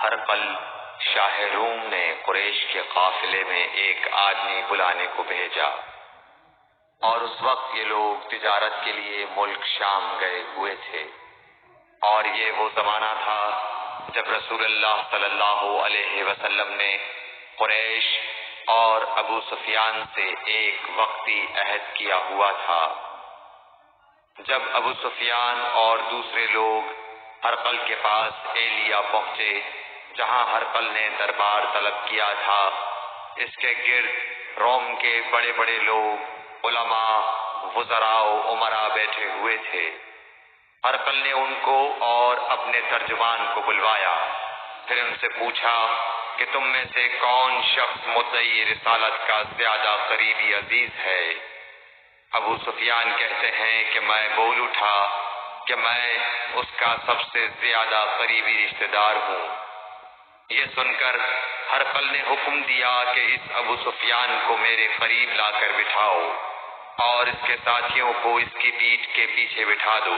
ہرقل شاہ روم نے قریش کے قافلے میں ایک آدمی بلانے کو بھیجا، اور اس وقت یہ لوگ تجارت کے لیے ملک شام گئے ہوئے تھے، اور یہ وہ زمانہ تھا جب رسول اللہ صلی اللہ علیہ وسلم نے قریش اور ابو سفیان سے ایک وقتی عہد کیا ہوا تھا۔ جب ابو سفیان اور دوسرے لوگ ہرقل کے پاس ایلیا پہنچے جہاں ہرقل نے دربار طلب کیا تھا، اس کے گرد روم کے بڑے بڑے لوگ، علماء، وزراء و امراء بیٹھے ہوئے تھے۔ ہرقل نے ان کو اور اپنے ترجمان کو بلوایا، پھر ان سے پوچھا کہ تم میں سے کون شخص مدعی رسالت کا زیادہ قریبی عزیز ہے؟ ابو سفیان کہتے ہیں کہ میں بول اٹھا کہ میں اس کا سب سے زیادہ قریبی رشتہ دار ہوں۔ یہ سن کر ہرقل نے حکم دیا کہ اس ابو سفیان کو میرے قریب لا کر بٹھاؤ اور اس کے ساتھیوں کو اس کی پیٹھ کے پیچھے بٹھا دو۔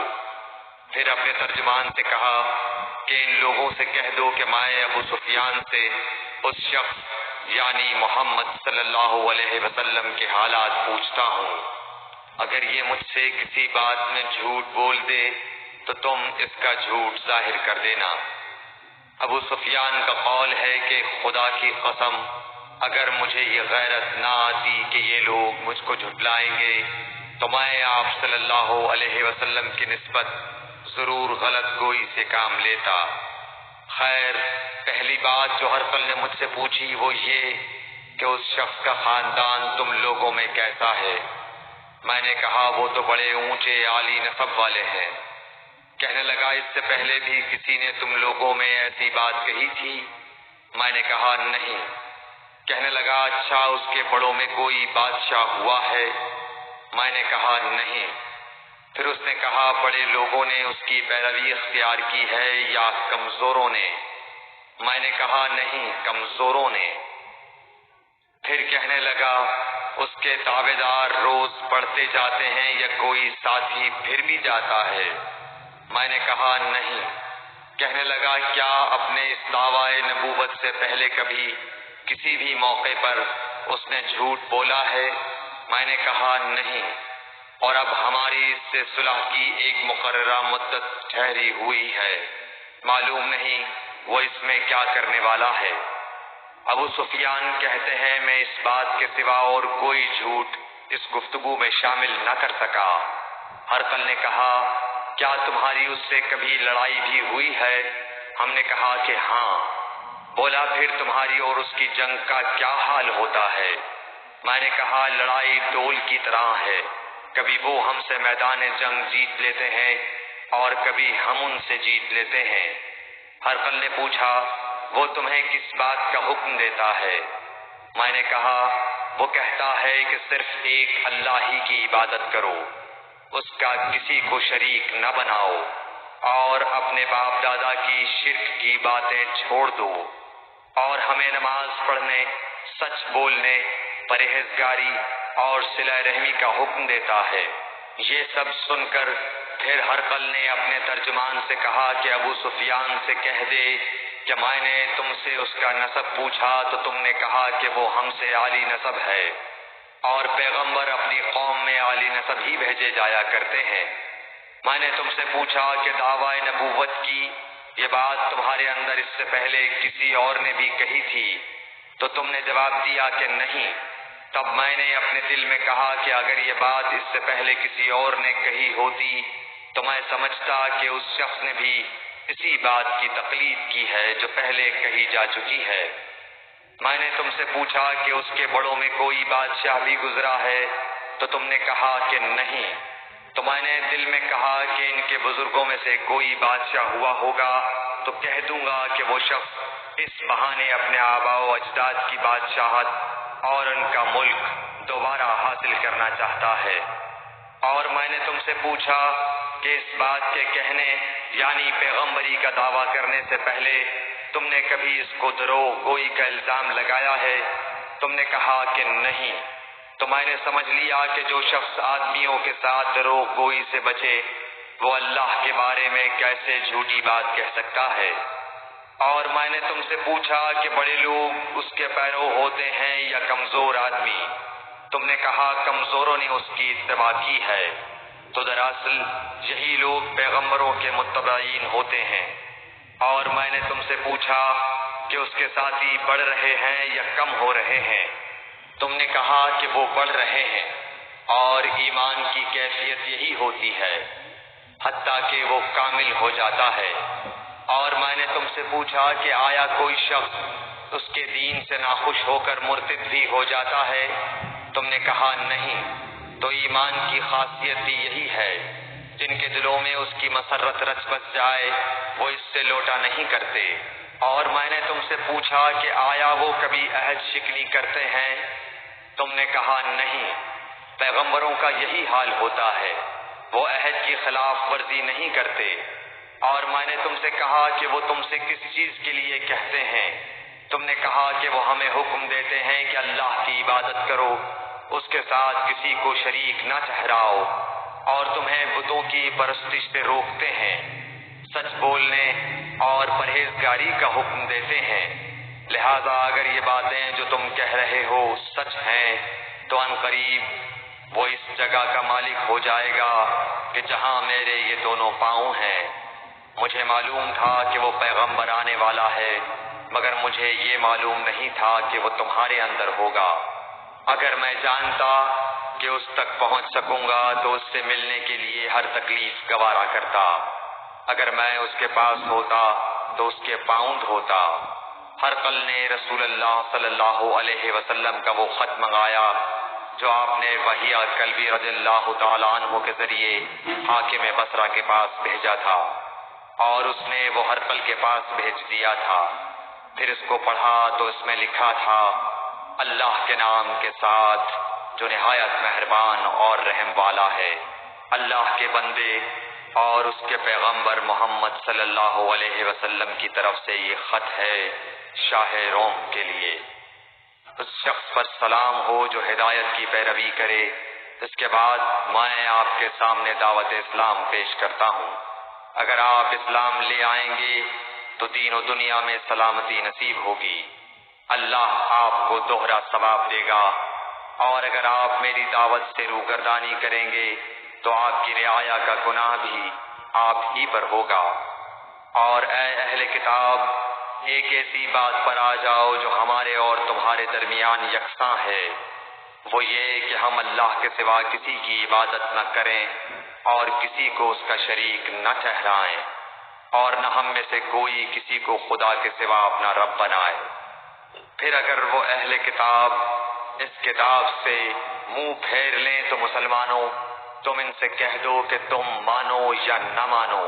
پھر اپنے ترجمان سے کہا کہ ان لوگوں سے کہہ دو کہ میں ابو سفیان سے اس شخص یعنی محمد صلی اللہ علیہ وسلم کے حالات پوچھتا ہوں، اگر یہ مجھ سے کسی بات میں جھوٹ بول دے تو تم اس کا جھوٹ ظاہر کر دینا۔ ابو سفیان کا قول ہے کہ خدا کی قسم، اگر مجھے یہ غیرت نہ آتی کہ یہ لوگ مجھ کو جھٹلائیں گے تو میں آپ صلی اللہ علیہ وسلم کی نسبت ضرور غلط گوئی سے کام لیتا۔ خیر، پہلی بات جو ہرقل نے مجھ سے پوچھی وہ یہ کہ اس شخص کا خاندان تم لوگوں میں کیسا ہے؟ میں نے کہا وہ تو بڑے اونچے عالی نسب والے ہیں۔ کہنے لگا اس سے پہلے بھی کسی نے تم لوگوں میں ایسی بات کہی تھی؟ میں نے کہا نہیں۔ کہنے لگا اچھا اس کے بڑوں میں کوئی بادشاہ ہوا ہے؟ میں نے کہا نہیں۔ پھر اس نے کہا بڑے لوگوں نے اس کی پیروی اختیار کی ہے یا کمزوروں نے؟ میں نے کہا نہیں، کمزوروں نے۔ پھر کہنے لگا اس کے تابعدار روز پڑھتے جاتے ہیں یا کوئی ساتھی پھر بھی جاتا ہے؟ میں نے کہا نہیں۔ کہنے لگا کیا اپنے اس دعویٰ نبوت سے پہلے کبھی کسی بھی موقع پر اس نے جھوٹ بولا ہے؟ میں نے کہا نہیں، اور اب ہماری اس سے صلح کی ایک مقررہ مدت ٹھہری ہوئی ہے، معلوم نہیں وہ اس میں کیا کرنے والا ہے۔ ابو سفیان کہتے ہیں میں اس بات کے سوا اور کوئی جھوٹ اس گفتگو میں شامل نہ کر سکا۔ ہرقل نے کہا کیا تمہاری اس سے کبھی لڑائی بھی ہوئی ہے؟ ہم نے کہا کہ ہاں۔ بولا پھر تمہاری اور اس کی جنگ کا کیا حال ہوتا ہے؟ میں نے کہا لڑائی ڈول کی طرح ہے، کبھی وہ ہم سے میدان جنگ جیت لیتے ہیں اور کبھی ہم ان سے جیت لیتے ہیں۔ ہرقل نے پوچھا وہ تمہیں کس بات کا حکم دیتا ہے؟ میں نے کہا وہ کہتا ہے کہ صرف ایک اللہ ہی کی عبادت کرو، اس کا کسی کو شریک نہ بناؤ، اور اپنے باپ دادا کی شرک کی باتیں چھوڑ دو، اور ہمیں نماز پڑھنے، سچ بولنے، پرہیزگاری اور صلہ رحمی کا حکم دیتا ہے۔ یہ سب سن کر پھر ہرقل نے اپنے ترجمان سے کہا کہ ابو سفیان سے کہہ دے کہ میں نے تم سے اس کا نسب پوچھا تو تم نے کہا کہ وہ ہم سے عالی نسب ہے، اور پیغمبر اپنی قوم میں عالی نسب ہی بھیجے جایا کرتے ہیں۔ میں نے تم سے پوچھا کہ دعویٰ نبوت کی یہ بات تمہارے اندر اس سے پہلے کسی اور نے بھی کہی تھی؟ تو تم نے جواب دیا کہ نہیں۔ تب میں نے اپنے دل میں کہا کہ اگر یہ بات اس سے پہلے کسی اور نے کہی ہوتی تو میں سمجھتا کہ اس شخص نے بھی اسی بات کی تقلید کی ہے جو پہلے کہی جا چکی ہے۔ میں نے تم سے پوچھا کہ اس کے بڑوں میں کوئی بادشاہ بھی گزرا ہے تو تم نے کہا کہ نہیں۔ تو میں نے دل میں کہا کہ ان کے بزرگوں میں سے کوئی بادشاہ ہوا ہوگا تو کہہ دوں گا کہ وہ شخص اس بہانے اپنے آباء و اجداد کی بادشاہت اور ان کا ملک دوبارہ حاصل کرنا چاہتا ہے۔ اور میں نے تم سے پوچھا کہ اس بات کے کہنے یعنی پیغمبری کا دعویٰ کرنے سے پہلے تم نے کبھی اس کو دروغ گوئی کا الزام لگایا ہے؟ تم نے کہا کہ نہیں۔ تو میں نے سمجھ لیا کہ جو شخص آدمیوں کے ساتھ دروغ گوئی سے بچے وہ اللہ کے بارے میں کیسے جھوٹی بات کہہ سکتا ہے۔ اور میں نے تم سے پوچھا کہ بڑے لوگ اس کے پیرو ہوتے ہیں یا کمزور آدمی؟ تم نے کہا کمزوروں نے اس کی اتباع کی ہے۔ تو دراصل یہی لوگ پیغمبروں کے متبعین ہوتے ہیں۔ اور میں نے تم سے پوچھا کہ اس کے ساتھی بڑھ رہے ہیں یا کم ہو رہے ہیں؟ تم نے کہا کہ وہ بڑھ رہے ہیں، اور ایمان کی کیفیت یہی ہوتی ہے حتیٰ کہ وہ کامل ہو جاتا ہے۔ اور میں نے تم سے پوچھا کہ آیا کوئی شخص اس کے دین سے ناخوش ہو کر مرتد بھی ہو جاتا ہے؟ تم نے کہا نہیں۔ تو ایمان کی خاصیت ہی یہی ہے، جن کے دلوں میں اس کی مسرت رچ بس جائے وہ اس سے لوٹا نہیں کرتے۔ اور میں نے تم سے پوچھا کہ آیا وہ کبھی عہد شکنی کرتے ہیں؟ تم نے کہا نہیں۔ پیغمبروں کا یہی حال ہوتا ہے، وہ عہد کی خلاف ورزی نہیں کرتے۔ اور میں نے تم سے کہا کہ وہ تم سے کس چیز کے لیے کہتے ہیں؟ تم نے کہا کہ وہ ہمیں حکم دیتے ہیں کہ اللہ کی عبادت کرو، اس کے ساتھ کسی کو شریک نہ ٹھہراؤ، اور تمہیں بتوں کی پرستش سے روکتے ہیں، سچ بولنے اور پرہیزگاری کا حکم دیتے ہیں۔ لہذا اگر یہ باتیں جو تم کہہ رہے ہو سچ ہیں تو ان قریب وہ اس جگہ کا مالک ہو جائے گا کہ جہاں میرے یہ دونوں پاؤں ہیں۔ مجھے معلوم تھا کہ وہ پیغمبر آنے والا ہے، مگر مجھے یہ معلوم نہیں تھا کہ وہ تمہارے اندر ہوگا۔ اگر میں جانتا کہ اس تک پہنچ سکوں گا تو اس سے ملنے کے لیے ہر تکلیف گوارا کرتا۔ اگر میں اس کے پاس ہوتا تو اس کے پاؤں دھوتا۔ ہرقل نے رسول اللہ صلی اللہ علیہ وسلم کا وہ خط منگایا جو آپ نے وحیہ کلبی رضی اللہ تعالیٰ عنہ کے ذریعے حاکم بصرہ کے پاس بھیجا تھا، اور اس نے وہ ہرقل کے پاس بھیج دیا تھا۔ پھر اس کو پڑھا تو اس میں لکھا تھا، اللہ کے نام کے ساتھ جو نہایت مہربان اور رحم والا ہے۔ اللہ کے بندے اور اس کے پیغمبر محمد صلی اللہ علیہ وسلم کی طرف سے یہ خط ہے شاہ روم کے لیے۔ اس شخص پر سلام ہو جو ہدایت کی پیروی کرے۔ اس کے بعد میں آپ کے سامنے دعوت اسلام پیش کرتا ہوں۔ اگر آپ اسلام لے آئیں گے تو دین و دنیا میں سلامتی نصیب ہوگی، اللہ آپ کو دوہرا ثواب دے گا۔ اور اگر آپ میری دعوت سے روگردانی کریں گے تو آپ کی رعایا کا گناہ بھی آپ ہی پر ہوگا۔ اور اے اہل کتاب، ایک ایسی بات پر آ جاؤ جو ہمارے اور تمہارے درمیان یکساں ہے، وہ یہ کہ ہم اللہ کے سوا کسی کی عبادت نہ کریں اور کسی کو اس کا شریک نہ ٹھہرائیں، اور نہ ہم میں سے کوئی کسی کو خدا کے سوا اپنا رب بنائے۔ پھر اگر وہ اہل کتاب اس کتاب سے منہ پھیر لیں تو مسلمانوں، تم ان سے کہہ دو کہ تم مانو یا نہ مانو،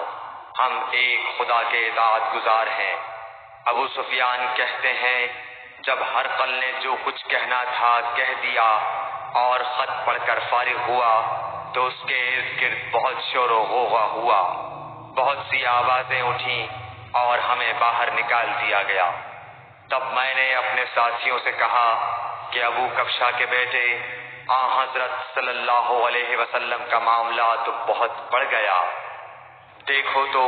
ہم ایک خدا کے اطاعت گزار ہیں۔ ابو سفیان کہتے ہیں، جب ہرقل نے جو کچھ کہنا تھا کہہ دیا اور خط پڑھ کر فارغ ہوا تو اس کے ارد گرد بہت شور و غوغا ہوا، بہت سی آوازیں اٹھیں اور ہمیں باہر نکال دیا گیا۔ تب میں نے اپنے ساتھیوں سے کہا کہ ابو کبشہ کے بیٹے حضرت صلی اللہ علیہ وسلم کا معاملہ تو بہت بڑھ گیا۔ دیکھو تو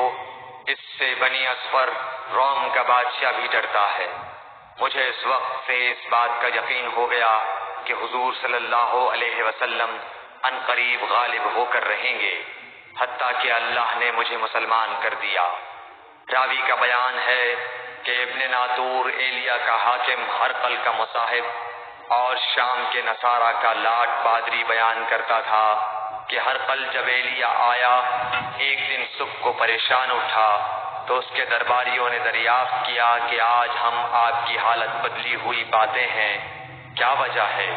اس سے بنی اصفر روم کا بادشاہ بھی ڈرتا ہے۔ مجھے اس وقت سے اس بات کا یقین ہو گیا کہ حضور صلی اللہ علیہ وسلم ان قریب غالب ہو کر رہیں گے، حتیٰ کہ اللہ نے مجھے مسلمان کر دیا۔ راوی کا بیان ہے کہ ابن ناطور ایلیا کا حاکم ہرقل کا مصاحب اور شام کے نصارہ کا لاٹ پادری بیان کرتا تھا کہ ہرقل جب ایلیا آیا ایک دن صبح کو پریشان اٹھا تو اس کے درباریوں نے دریافت کیا کہ آج ہم آپ کی حالت بدلی ہوئی پاتے ہیں، کیا وجہ ہے؟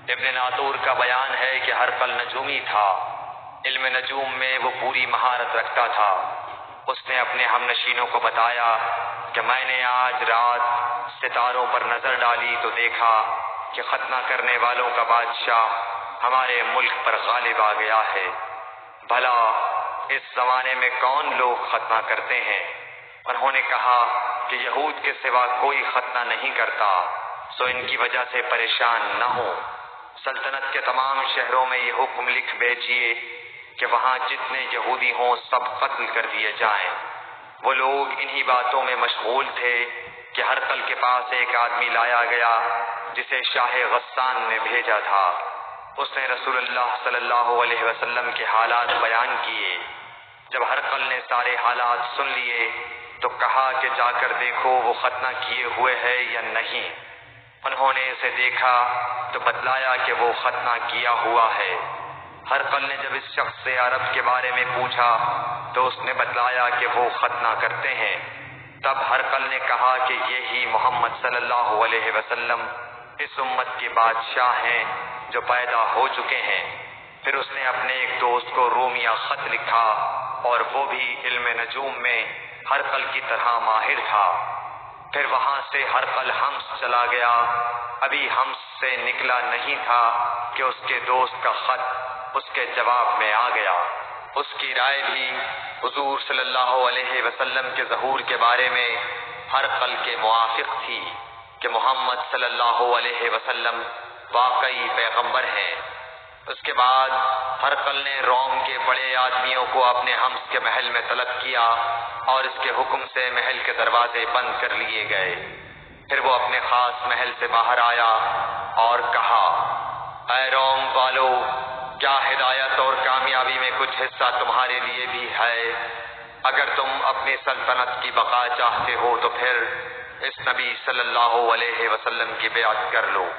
ابن ناطور کا بیان ہے کہ ہرقل نجومی تھا، علم نجوم میں وہ پوری مہارت رکھتا تھا۔ اس نے اپنے ہم نشینوں کو بتایا کہ میں نے آج رات ستاروں پر نظر ڈالی تو دیکھا کہ ختنہ کرنے والوں کا بادشاہ ہمارے ملک پر غالب آ گیا ہے۔ بھلا اس زمانے میں کون لوگ ختنہ کرتے ہیں؟ انہوں نے کہا کہ یہود کے سوا کوئی ختنہ نہیں کرتا، سو ان کی وجہ سے پریشان نہ ہو۔ سلطنت کے تمام شہروں میں یہ حکم لکھ بھیجیے کہ وہاں جتنے یہودی ہوں سب قتل کر دیے جائیں۔ وہ لوگ انہی باتوں میں مشغول تھے کہ ہرقل کے پاس ایک آدمی لایا گیا جسے شاہ غسان نے بھیجا تھا۔ اس نے رسول اللہ صلی اللہ علیہ وسلم کے حالات بیان کیے۔ جب ہرقل نے سارے حالات سن لیے تو کہا کہ جا کر دیکھو وہ ختنہ کیے ہوئے ہے یا نہیں۔ انہوں نے اسے دیکھا تو بتلایا کہ وہ ختنہ کیا ہوا ہے۔ ہرقل نے جب اس شخص سے عرب کے بارے میں پوچھا تو اس نے بتلایا کہ وہ ختنہ کرتے ہیں۔ تب ہرقل نے کہا کہ یہی محمد صلی اللہ علیہ وسلم اس امت کے بادشاہ ہیں جو پیدا ہو چکے ہیں۔ پھر اس نے اپنے ایک دوست کو رومیہ خط لکھا اور وہ بھی علم نجوم میں ہرقل کی طرح ماہر تھا۔ پھر وہاں سے ہرقل حمص چلا گیا۔ ابھی حمص سے نکلا نہیں تھا کہ اس کے دوست کا خط اس کے جواب میں آ گیا۔ اس کی رائے بھی حضور صلی اللہ علیہ وسلم کے ظہور کے بارے میں ہرقل کے موافق تھی کہ محمد صلی اللہ علیہ وسلم واقعی پیغمبر ہیں۔ اس کے بعد ہرقل نے روم کے بڑے آدمیوں کو اپنے حمص کے محل میں طلب کیا اور اس کے حکم سے محل کے دروازے بند کر لیے گئے۔ پھر وہ اپنے خاص محل سے باہر آیا اور کہا، اے روم والو، کیا ہدایت اور کامیابی میں کچھ حصہ تمہارے لیے بھی ہے؟ اگر تم اپنی سلطنت کی بقا چاہتے ہو تو پھر اس نبی صلی اللہ علیہ وسلم کی بیعت کر لو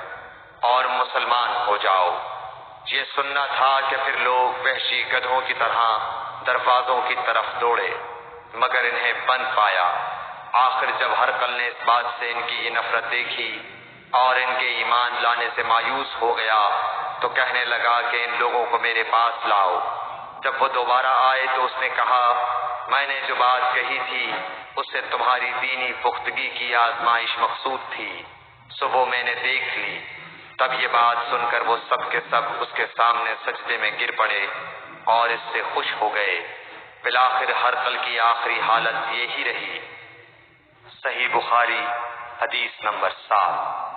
اور مسلمان ہو جاؤ۔ یہ سننا تھا کہ پھر لوگ وحشی گدھوں کی طرح دروازوں کی طرف دوڑے مگر انہیں بند پایا۔ آخر جب ہرقل نے اس بات سے ان کی یہ نفرت دیکھی اور ان کے ایمان لانے سے مایوس ہو گیا تو کہنے لگا کہ ان لوگوں کو میرے پاس لاؤ۔ جب وہ دوبارہ آئے تو اس نے کہا، میں نے جو بات کہی تھی اس سے تمہاری دینی پختگی کی آزمائش مقصود تھی، سو وہ میں نے دیکھ لی۔ تب یہ بات سن کر وہ سب کے سب اس کے سامنے سجدے میں گر پڑے اور اس سے خوش ہو گئے۔ بالآخر ہرقل کی آخری حالت یہی رہی۔ صحیح بخاری حدیث نمبر 7۔